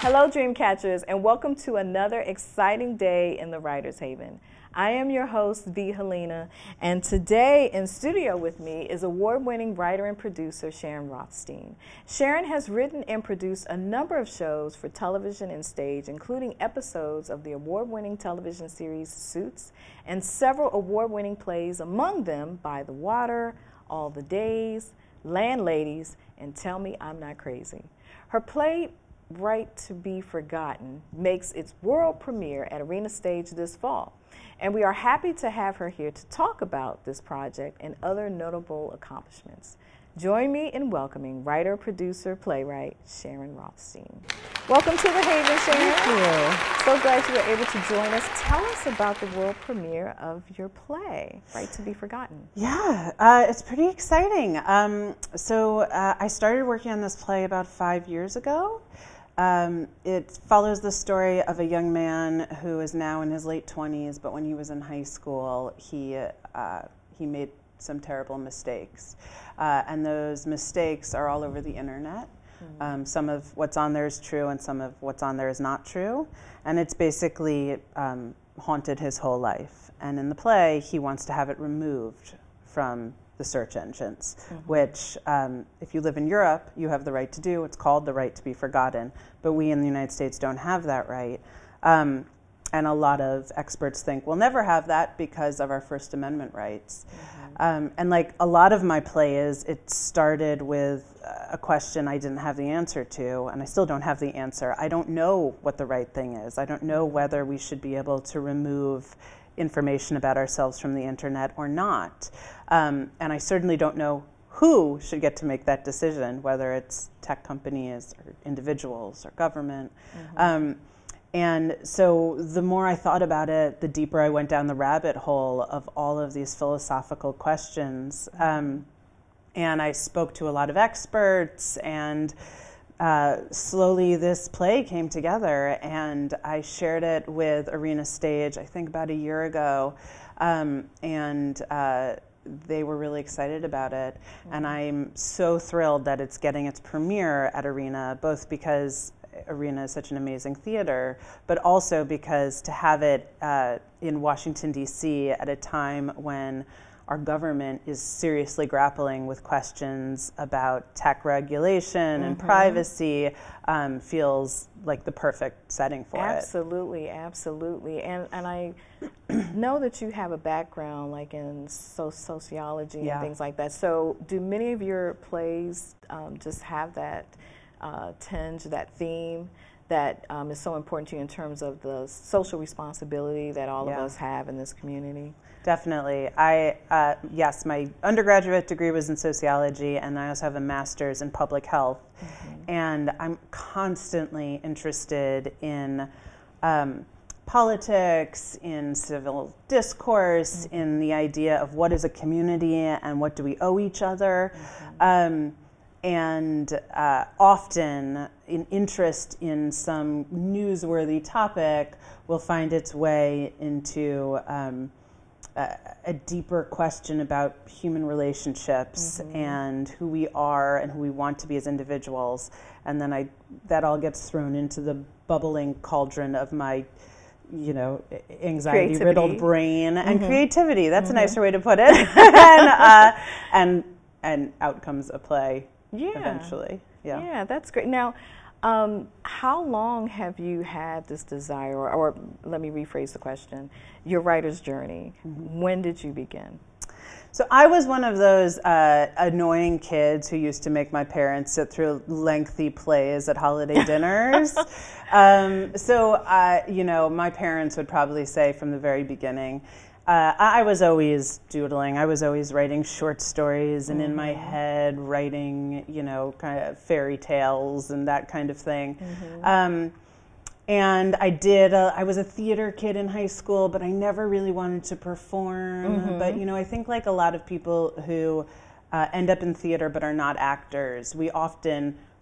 Hello, Dreamcatchers, and welcome to another exciting day in the Writer's Haven. I am your host, V. Helena, and today in studio with me is award-winning writer and producer Sharon Rothstein. Sharon has written and produced a number of shows for television and stage, including episodes of the award-winning television series Suits and several award-winning plays, among them By the Water, All the Days, Landladies, and Tell Me I'm Not Crazy. Her play Right to Be Forgotten makes its world premiere at Arena Stage this fall. And we are happy to have her here to talk about this project and other notable accomplishments. Join me in welcoming writer, producer, playwright Sharon Rothstein. Welcome to the Haven, Sharon. Thank you. So glad you were able to join us. Tell us about the world premiere of your play, Right to Be Forgotten. Yeah, it's pretty exciting. I started working on this play about 5 years ago. It follows the story of a young man who is now in his late 20s, but when he was in high school, he made some terrible mistakes. And those mistakes are all over the internet. Mm-hmm. Some of what's on there is true and some of what's on there is not true. And it's basically haunted his whole life. And in the play, he wants to have it removed from the search engines, mm-hmm. which if you live in Europe, you have the right to do. It's called the right to be forgotten, but we in the United States don't have that right. And a lot of experts think we'll never have that because of our First Amendment rights. Mm-hmm. And like a lot of my plays, it started with a question I didn't have the answer to, and I still don't have the answer. I don't know what the right thing is. I don't know whether we should be able to remove information about ourselves from the internet or not. And I certainly don't know who should get to make that decision, whether it's tech companies or individuals or government. Mm-hmm. And so the more I thought about it, the deeper I went down the rabbit hole of all of these philosophical questions. And I spoke to a lot of experts, and slowly this play came together, and I shared it with Arena Stage, I think about a year ago, and they were really excited about it. Mm-hmm. And I'm so thrilled that it's getting its premiere at Arena, both because Arena is such an amazing theater, but also because to have it in Washington, D.C. at a time when our government is seriously grappling with questions about tech regulation mm-hmm. and privacy feels like the perfect setting for Absolutely, absolutely. And I know that you have a background like in sociology yeah. and things like that. So do many of your plays just have that tinge, that theme that is so important to you in terms of the social responsibility that all yeah. of us have in this community? Definitely. Yes, my undergraduate degree was in sociology, and I also have a master's in public health. Mm-hmm. And I'm constantly interested in politics, in civil discourse, mm-hmm. in the idea of what is a community and what do we owe each other. Mm-hmm. And often an interest in some newsworthy topic will find its way into a deeper question about human relationships mm-hmm. and who we are and who we want to be as individuals. And then that all gets thrown into the bubbling cauldron of my anxiety-riddled brain mm-hmm. and creativity. That's mm-hmm. a nicer way to put it. and out comes a play. Yeah. Eventually. Yeah, that's great. Now, how long have you had this desire, or let me rephrase the question, your writer's journey? Mm-hmm. When did you begin? So I was one of those annoying kids who used to make my parents sit through lengthy plays at holiday dinners. My parents would probably say from the very beginning, I was always doodling. I was always writing short stories and mm-hmm. in my head writing, kind of fairy tales and that kind of thing. Mm-hmm. And I was a theater kid in high school, but I never really wanted to perform. Mm-hmm. But, I think like a lot of people who end up in theater but are not actors, we're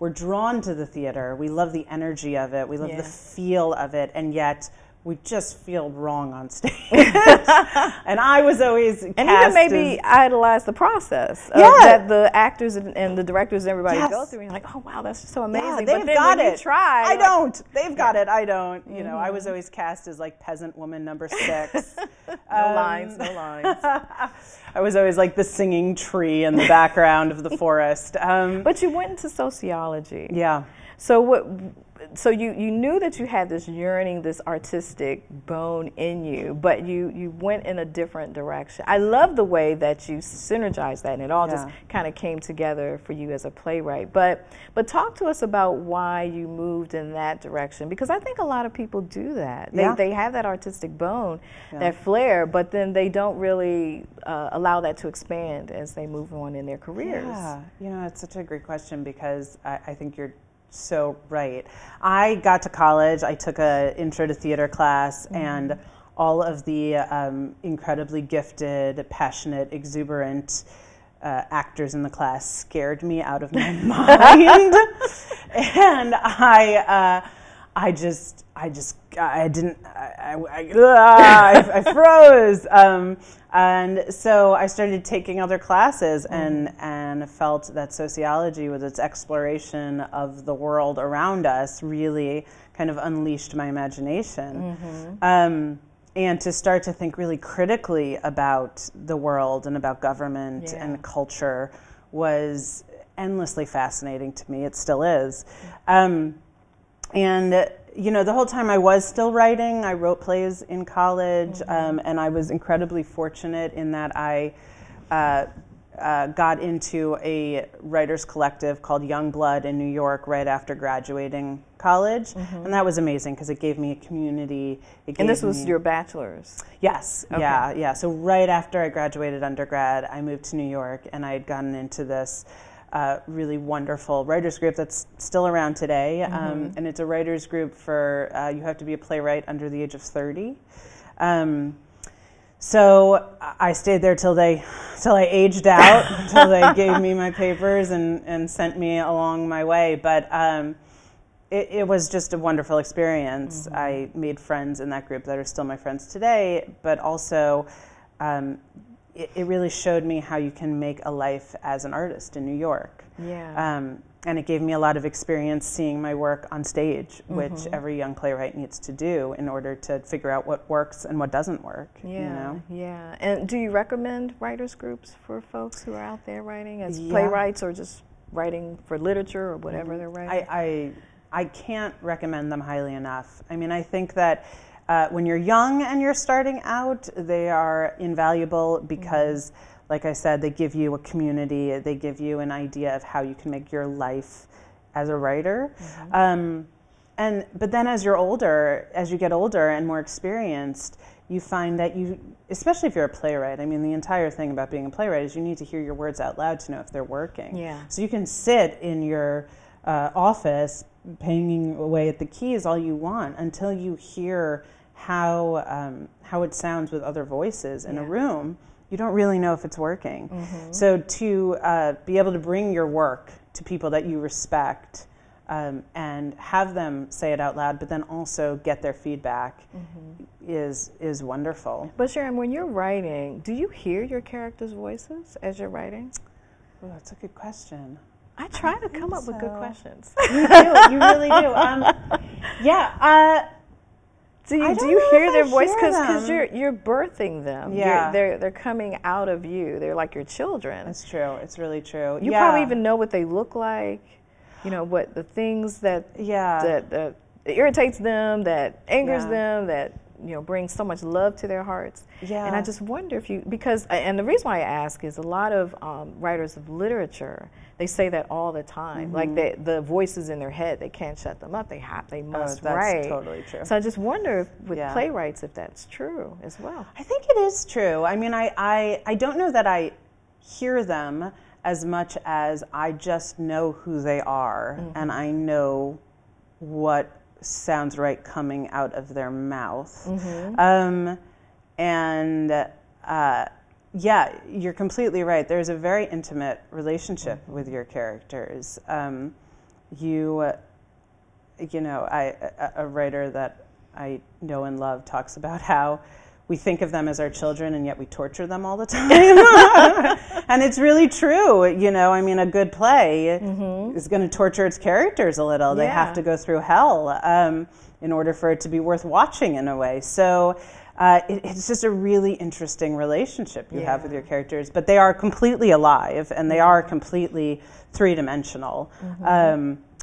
drawn to the theater. We love the energy of it. We love the feel of it. And yet we just feel wrong on stage. And I was always and even maybe idolize the process that the actors and the directors and everybody go through. And you're like, oh wow, that's just so amazing. Yeah, but they've then got when it. You try, I don't. They've got it. I don't. You know, I was always cast as like peasant woman number 6. No lines. I was always like the singing tree in the background of the forest. But you went into sociology. Yeah. So you knew that you had this yearning, this artistic bone in you, but you went in a different direction. I love the way that you synergized that, and it all just kind of came together for you as a playwright. But talk to us about why you moved in that direction, because I think a lot of people do that. They have that artistic bone, that flair, but then they don't really allow that to expand as they move on in their careers. Yeah, you know, it's such a great question, because I think you're so right. I got to college, I took an intro to theater class, and all of the incredibly gifted, passionate, exuberant actors in the class scared me out of my mind. And I froze. And so I started taking other classes and felt that sociology, with its exploration of the world around us, really kind of unleashed my imagination. And to start to think really critically about the world and about government and culture was endlessly fascinating to me. It still is. And you know, the whole time I was still writing. I wrote plays in college, and I was incredibly fortunate in that I got into a writers collective called Young Blood in New York right after graduating college, and that was amazing because it gave me a community. And this was your bachelor's? Yes, okay. Yeah. So right after I graduated undergrad, I moved to New York, and I had gotten into this really wonderful writers group that's still around today, and it's a writers group for you have to be a playwright under the age of 30. So I stayed there till I aged out, until they gave me my papers and sent me along my way. But it was just a wonderful experience. I made friends in that group that are still my friends today, but also it really showed me how you can make a life as an artist in New York. And it gave me a lot of experience seeing my work on stage, which every young playwright needs to do in order to figure out what works and what doesn't work. Yeah. And do you recommend writers groups for folks who are out there writing as playwrights, or just writing for literature or whatever they're writing? I can't recommend them highly enough. I mean, I think that when you're young and you're starting out, they are invaluable because, like I said, they give you a community, they give you an idea of how you can make your life as a writer. But then as you get older and more experienced, you find that especially if you're a playwright, I mean, the entire thing about being a playwright is you need to hear your words out loud to know if they're working. So you can sit in your office banging away at the keys all you want until you hear how it sounds with other voices in a room. You don't really know if it's working. So to be able to bring your work to people that you respect and have them say it out loud, but then also get their feedback is wonderful. But Sharon, when you're writing, do you hear your characters' voices as you're writing? Oh, that's a good question. I try to come up with good questions. You do. You really do. Do you hear their voice? Because you're birthing them. They're coming out of you. They're like your children. That's true. It's really true. You probably even know what they look like. You know what the things that irritates them, that angers them, that brings so much love to their hearts. And I just wonder if and the reason why I ask is a lot of writers of literature, they say that all the time. Like the voices in their head, they can't shut them up. They must write. That's totally true. So I just wonder with playwrights if that's true as well. I think it is true. I mean, I don't know that I hear them as much as I just know who they are, and I know what sounds right coming out of their mouth. You're completely right. There's a very intimate relationship with your characters. A writer that I know and love talks about how we think of them as our children and yet we torture them all the time. And it's really true. I mean, a good play is going to torture its characters a little. They have to go through hell in order for it to be worth watching in a way. So it's just a really interesting relationship you have with your characters. But they are completely alive and they are completely three-dimensional.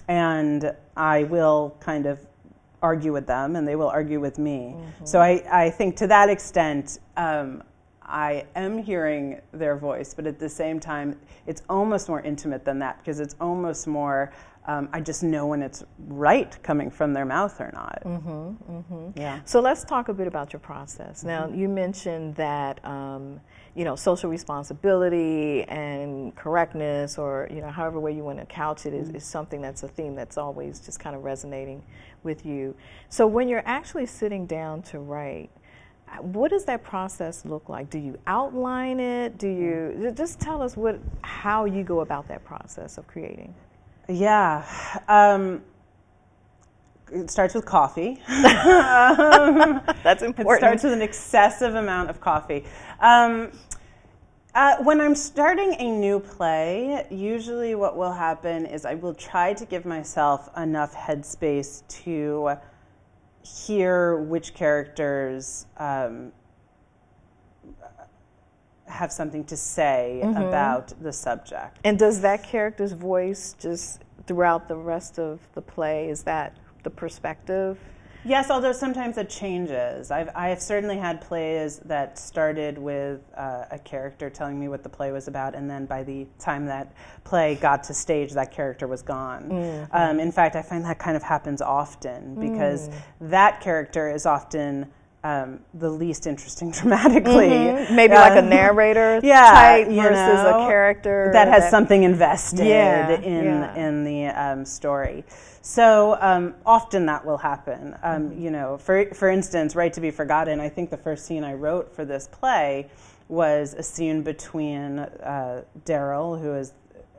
And I will kind of argue with them and they will argue with me. So I think to that extent, I am hearing their voice, but at the same time, it's almost more intimate than that because it's almost more, I just know when it's right coming from their mouth or not. Yeah. So let's talk a bit about your process. Now, you mentioned that, social responsibility and correctness, or, however way you want to couch it is something that's a theme that's always just kind of resonating with you. So when you're actually sitting down to write, what does that process look like? Do you outline it? Do you just tell us how you go about that process of creating? Yeah. It starts with coffee. That's important. It starts with an excessive amount of coffee. When I'm starting a new play, usually what will happen is I will try to give myself enough headspace to hear which characters have something to say about the subject. And does that character's voice just throughout the rest of the play, is that the perspective? Yes, although sometimes it changes. I have certainly had plays that started with a character telling me what the play was about, and then by the time that play got to stage, that character was gone. In fact, I find that kind of happens often because that character is often the least interesting dramatically. Maybe like a narrator type versus a character that has something invested in the story. So often that will happen. For instance, Right to be Forgotten, I think the first scene I wrote for this play was a scene between Daryl, who is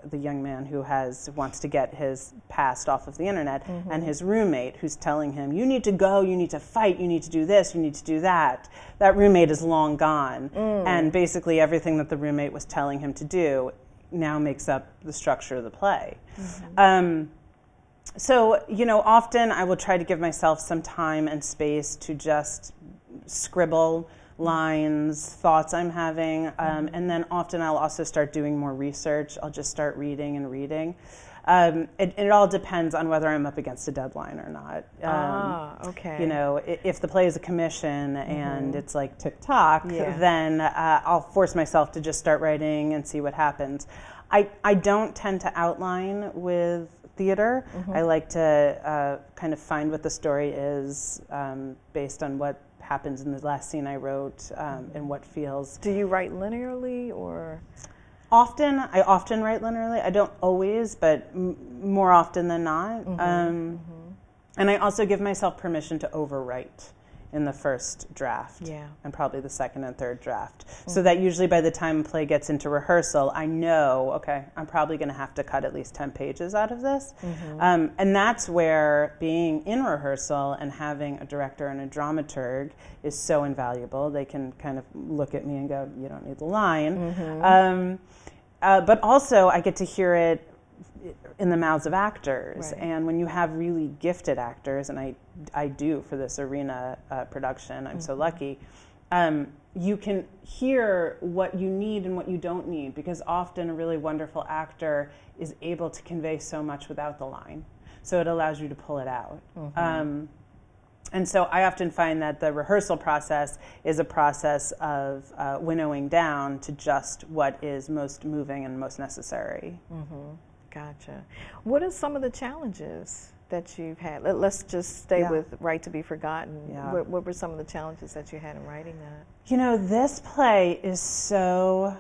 the young man who wants to get his past off of the internet, and his roommate who's telling him, you need to go, you need to fight, you need to do this, you need to do that. That roommate is long gone. And basically everything that the roommate was telling him to do now makes up the structure of the play. So, often I will try to give myself some time and space to just scribble lines, thoughts I'm having, and then often I'll also start doing more research. I'll just start reading and reading. It all depends on whether I'm up against a deadline or not. Okay. If the play is a commission and it's like tick-tock, then I'll force myself to just start writing and see what happens. I don't tend to outline with theater. I like to kind of find what the story is based on what happens in the last scene I wrote and what feels. Do you write linearly or? I often write linearly. I don't always, but more often than not. And I also give myself permission to overwrite in the first draft and probably the second and third draft. So that usually by the time a play gets into rehearsal, I know, okay, I'm probably going to have to cut at least 10 pages out of this. And that's where being in rehearsal and having a director and a dramaturg is so invaluable. They can kind of look at me and go, you don't need the line. But also I get to hear it in the mouths of actors. And when you have really gifted actors, and I do for this arena production, I'm so lucky, you can hear what you need and what you don't need, because often a really wonderful actor is able to convey so much without the line. So it allows you to pull it out. And so I often find that the rehearsal process is a process of winnowing down to just what is most moving and most necessary. Gotcha. What are some of the challenges that you've had? Let's just stay with Right to be Forgotten. What were some of the challenges that you had in writing that? This play is so,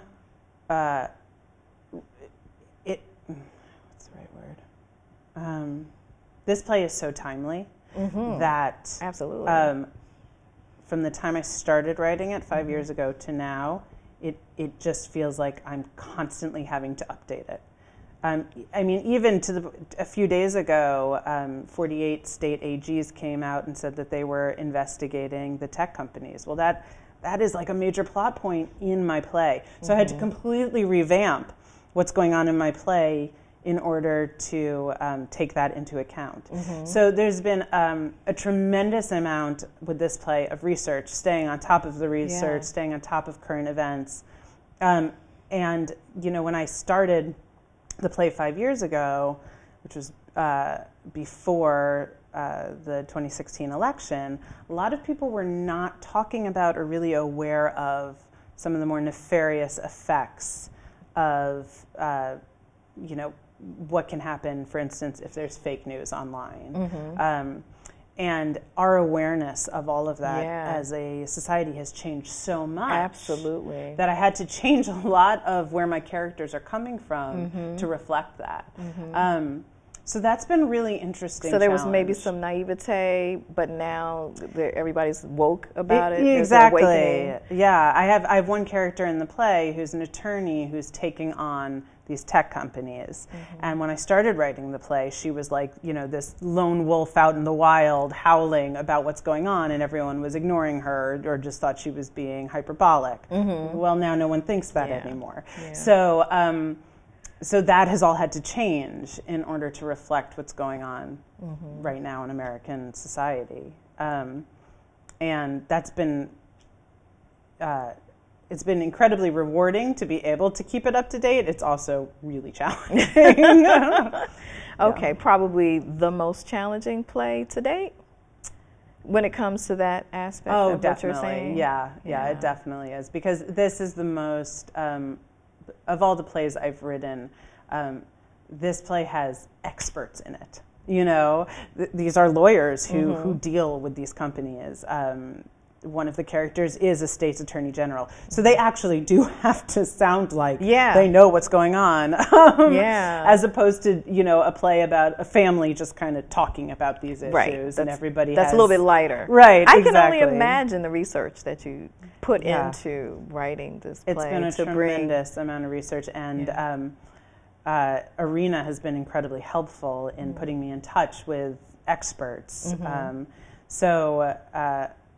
what's the right word? This play is so timely that absolutely, from the time I started writing it 5 years ago to now, it just feels like I'm constantly having to update it. I mean, even a few days ago, 48 state AGs came out and said that they were investigating the tech companies. Well, that is like a major plot point in my play. So I had to completely revamp what's going on in my play in order to take that into account. So there's been a tremendous amount with this play of research, staying on top of the research, staying on top of current events. And, you know, when I started the play 5 years ago, which was before the 2016 election, a lot of people were not talking about or really aware of some of the more nefarious effects of, you know, what can happen, for instance, if there's fake news online. And our awareness of all of that as a society has changed so much. Absolutely. That I had to change a lot of where my characters are coming from to reflect that. So that's been really interesting. So there was maybe some naivete, but now everybody's woke about it. Exactly. Yeah, I have one character in the play who's an attorney who's taking on these tech companies. And when I started writing the play, she was like, you know, this lone wolf out in the wild howling about what's going on, and everyone was ignoring her or just thought she was being hyperbolic. Well, now no one thinks that anymore. So, so that has all had to change in order to reflect what's going on right now in American society. And that's been it's been incredibly rewarding to be able to keep it up to date. It's also really challenging. Okay, probably the most challenging play to date when it comes to that aspect of what you're saying? Yeah, it definitely is. Because this is the most, of all the plays I've written, this play has experts in it. You know, these are lawyers who deal with these companies. One of the characters is a state's attorney general. So they actually do have to sound like they know what's going on. As opposed to, you know, a play about a family just kind of talking about these issues and everybody That's a little bit lighter. Right, I can only imagine the research that you put into writing this play. It's been a tremendous amount of research, and Arena has been incredibly helpful in putting me in touch with experts.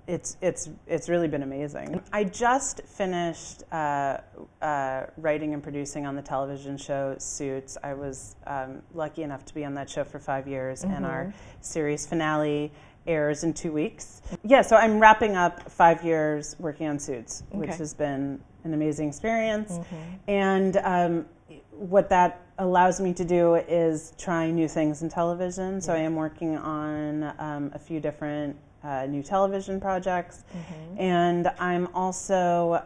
It's really been amazing. I just finished writing and producing on the television show Suits. I was lucky enough to be on that show for 5 years, and our series finale airs in 2 weeks. Yeah, so I'm wrapping up 5 years working on Suits, which has been an amazing experience. And what that allows me to do is try new things in television. So I am working on a few different new television projects, and I'm also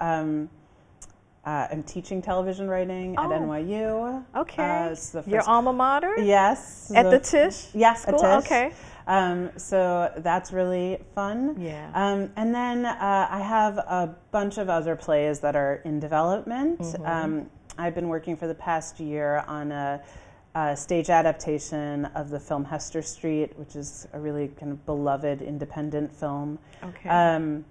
I'm teaching television writing at NYU. Okay, your alma mater? Yes. At the Tisch? Yes, School? at Tisch. Okay. So that's really fun. Yeah. And then I have a bunch of other plays that are in development. I've been working for the past year on a stage adaptation of the film Hester Street, which is a really kind of beloved independent film. Okay.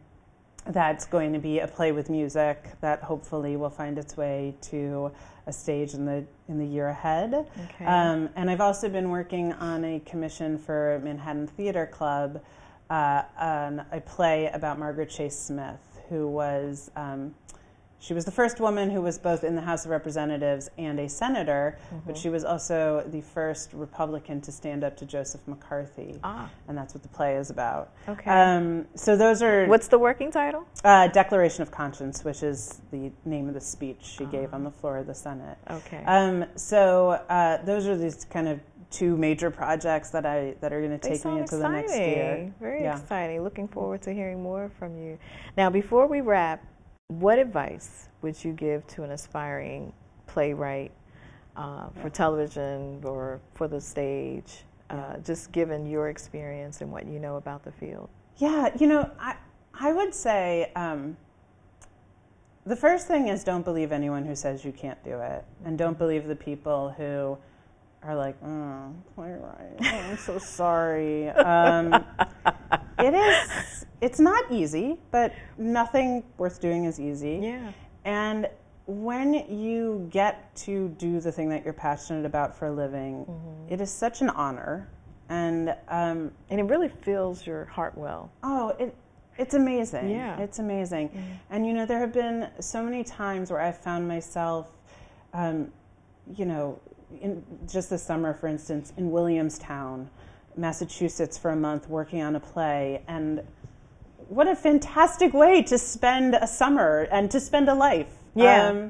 That's going to be a play with music that hopefully will find its way to a stage in the year ahead. Okay. And I've also been working on a commission for Manhattan Theater Club on a play about Margaret Chase Smith, who was she was the first woman who was both in the House of Representatives and a senator, but she was also the first Republican to stand up to Joseph McCarthy. And that's what the play is about. Okay. So those are... What's the working title? Declaration of Conscience, which is the name of the speech she gave on the floor of the Senate. Okay. So those are these kind of two major projects that are going to take me into the next year. Very exciting. Looking forward to hearing more from you. Now, before we wrap, what advice would you give to an aspiring playwright for television or for the stage, just given your experience and what you know about the field? Yeah, you know, I would say the first thing is don't believe anyone who says you can't do it, and don't believe the people who are like, oh, playwright, oh, I'm so sorry. It's not easy, but nothing worth doing is easy. Yeah. And when you get to do the thing that you're passionate about for a living, it is such an honor. And it really fills your heart well. Oh, it's amazing. Yeah. It's amazing. And, you know, there have been so many times where I've found myself, you know, in just this summer, for instance, in Williamstown, Massachusetts for a month working on a play. And what a fantastic way to spend a summer and to spend a life. Yeah.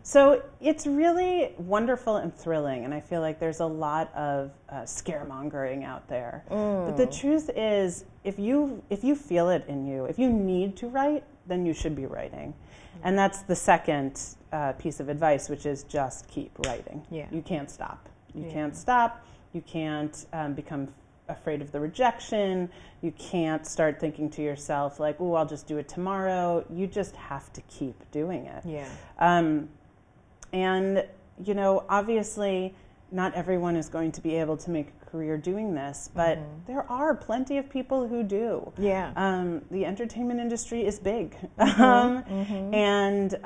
So it's really wonderful and thrilling, and I feel like there's a lot of scaremongering out there. But the truth is, if you feel it in you, if you need to write, then you should be writing. And that's the second piece of advice, which is just keep writing. Yeah. You can't stop. You can't stop. You can't become afraid of the rejection. You can't start thinking to yourself like, oh, I'll just do it tomorrow. You just have to keep doing it. Yeah. And, you know, obviously not everyone is going to be able to make a career doing this, but there are plenty of people who do. Yeah. The entertainment industry is big. And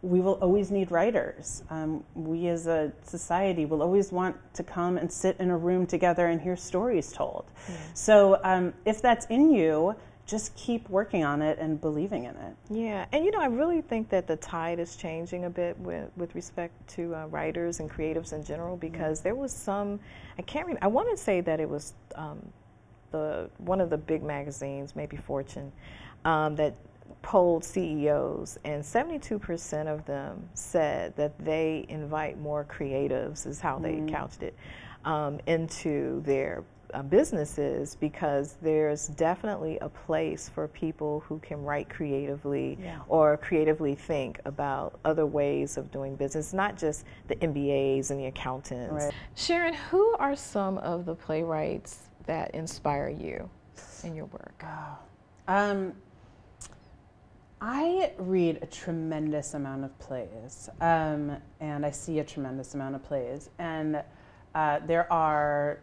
we will always need writers. We as a society will always want to come and sit in a room together and hear stories told. So if that's in you, just keep working on it and believing in it. Yeah, and you know, I really think that the tide is changing a bit with respect to writers and creatives in general, because there was some, I can't remember, I want to say that it was one of the big magazines, maybe Fortune, that polled CEOs, and 72% of them said that they invite more creatives, is how they couched it, into their businesses, because there's definitely a place for people who can write creatively or creatively think about other ways of doing business, not just the MBAs and the accountants. Right. Sharon, who are some of the playwrights that inspire you in your work? I read a tremendous amount of plays, and I see a tremendous amount of plays. And there are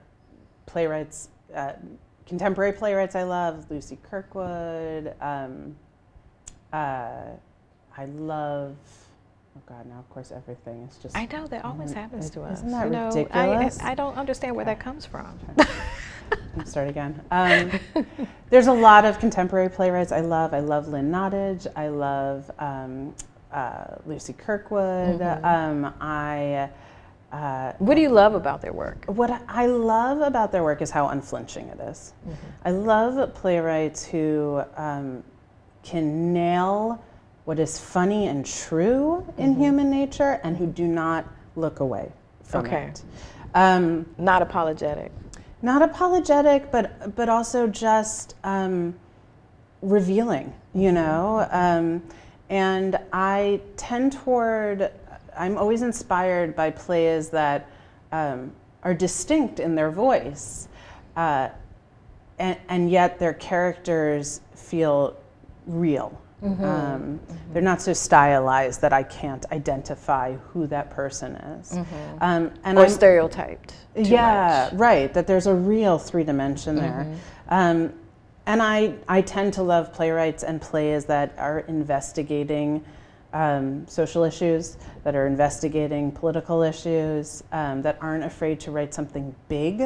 playwrights, contemporary playwrights I love, Lucy Kirkwood. I love, oh God, now of course everything is just... I know, that always happens to us. Isn't that you ridiculous? Know, I don't understand where that comes from. Let's start again. There's a lot of contemporary playwrights I love. I love Lynn Nottage. I love Lucy Kirkwood. What do you love about their work? What I love about their work is how unflinching it is. I love playwrights who can nail what is funny and true in human nature, and who do not look away from it. Not apologetic. Not apologetic, but also just revealing, you know? And I tend toward, I'm always inspired by plays that are distinct in their voice, and yet their characters feel real. They're not so stylized that I can't identify who that person is. Or stereotyped. Yeah, right, that there's a real 3-dimension there. And I tend to love playwrights and plays that are investigating social issues, that are investigating political issues, that aren't afraid to write something big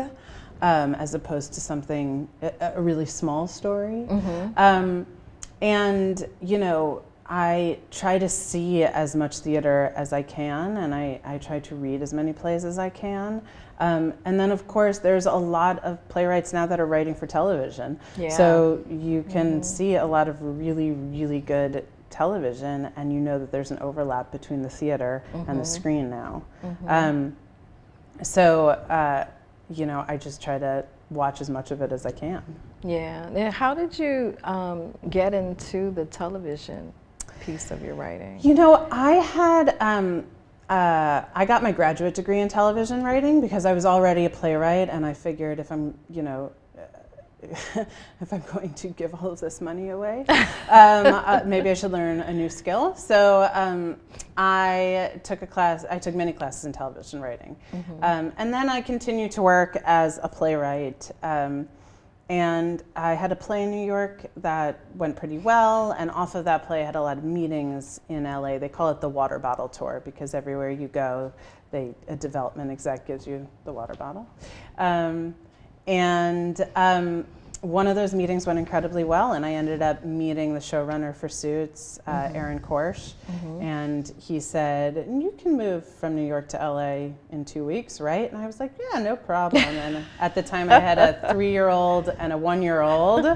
as opposed to something, a really small story. And, you know, I try to see as much theater as I can, and I try to read as many plays as I can. And then, of course, there's a lot of playwrights now that are writing for television. So you can see a lot of really, really good television, and you know that there's an overlap between the theater and the screen now. You know, I just try to watch as much of it as I can. Yeah. And how did you get into the television piece of your writing? You know, I had, I got my graduate degree in television writing because I was already a playwright, and I figured if I'm, you know, if I'm going to give all of this money away, maybe I should learn a new skill. So I took many classes in television writing. And then I continued to work as a playwright. And I had a play in New York that went pretty well, and off of that play I had a lot of meetings in LA. They call it the water bottle tour because everywhere you go, a development exec gives you the water bottle. One of those meetings went incredibly well, and I ended up meeting the showrunner for Suits, Aaron Korsh, and he said, "You can move from New York to LA in 2 weeks, right?" And I was like, "Yeah, no problem." And at the time I had a 3-year-old and a 1-year-old,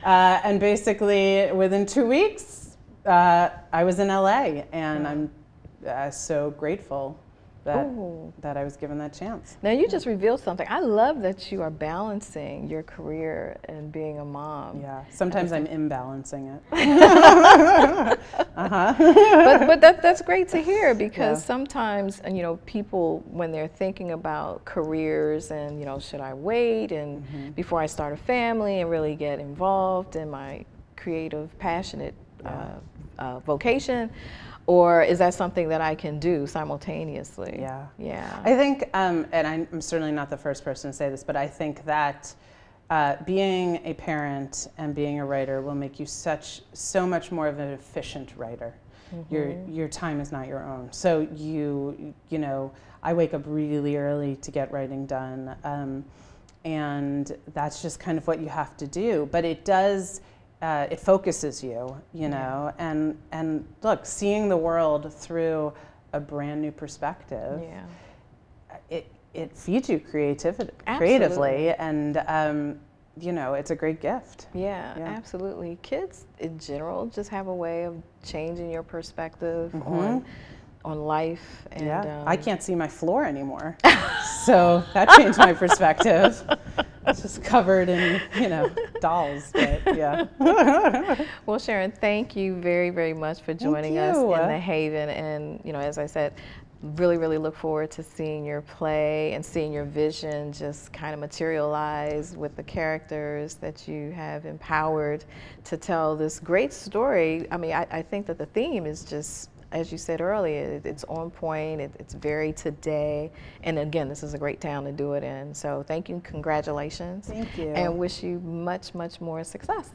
and basically within 2 weeks I was in LA, and I'm so grateful that I was given that chance. Now you just revealed something. I love that you are balancing your career and being a mom. Yeah, sometimes I'm imbalancing it. But that's great to hear, because sometimes, you know, people, when they're thinking about careers and, you know, should I wait and before I start a family and really get involved in my creative, passionate vocation, or is that something that I can do simultaneously? Yeah. I think, and I'm certainly not the first person to say this, but I think that being a parent and being a writer will make you so much more of an efficient writer. Your time is not your own. So you know, I wake up really early to get writing done, and that's just kind of what you have to do. But it does. It focuses you, you know, and look, seeing the world through a brand new perspective, it feeds you creatively, and you know, it's a great gift. Yeah, absolutely. Kids in general just have a way of changing your perspective on life. And I can't see my floor anymore, so that changed my perspective. It's just covered in, you know, dolls, but yeah. Well, Sharon, thank you very, very much for joining us in the Haven. And, you know, as I said, really, really look forward to seeing your play and seeing your vision just kind of materialize with the characters that you have empowered to tell this great story. I mean, I think that the theme is just, as you said earlier, it's on point, it's very today, and again, this is a great town to do it in. So thank you, congratulations. Thank you. And wish you much, much more success.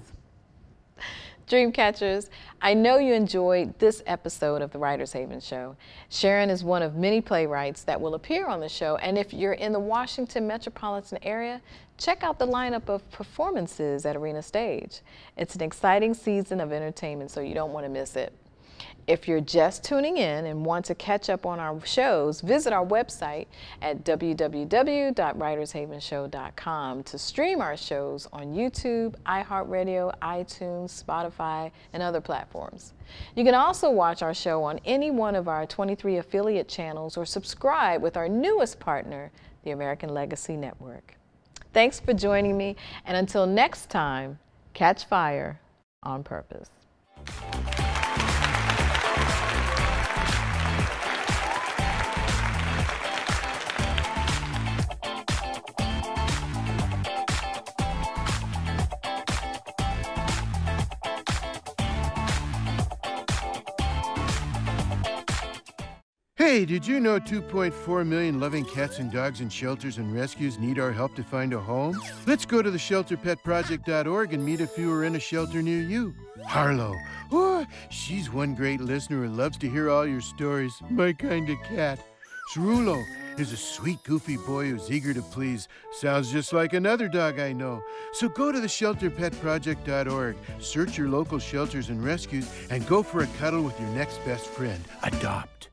Dreamcatchers, I know you enjoyed this episode of the Writers Haven Show. Sharon is one of many playwrights that will appear on the show, and if you're in the Washington metropolitan area, check out the lineup of performances at Arena Stage. It's an exciting season of entertainment, so you don't want to miss it. If you're just tuning in and want to catch up on our shows, visit our website at www.writershavenshow.com to stream our shows on YouTube, iHeartRadio, iTunes, Spotify, and other platforms. You can also watch our show on any one of our 23 affiliate channels or subscribe with our newest partner, the American Legacy Network. Thanks for joining me, and until next time, catch fire on purpose. Hey, did you know 2.4 million loving cats and dogs in shelters and rescues need our help to find a home? Let's go to theshelterpetproject.org and meet if you are in a shelter near you. Harlow, oh, she's one great listener who loves to hear all your stories. My kind of cat. Cerulo is a sweet, goofy boy who's eager to please. Sounds just like another dog I know. So go to theshelterpetproject.org, search your local shelters and rescues, and go for a cuddle with your next best friend. Adopt.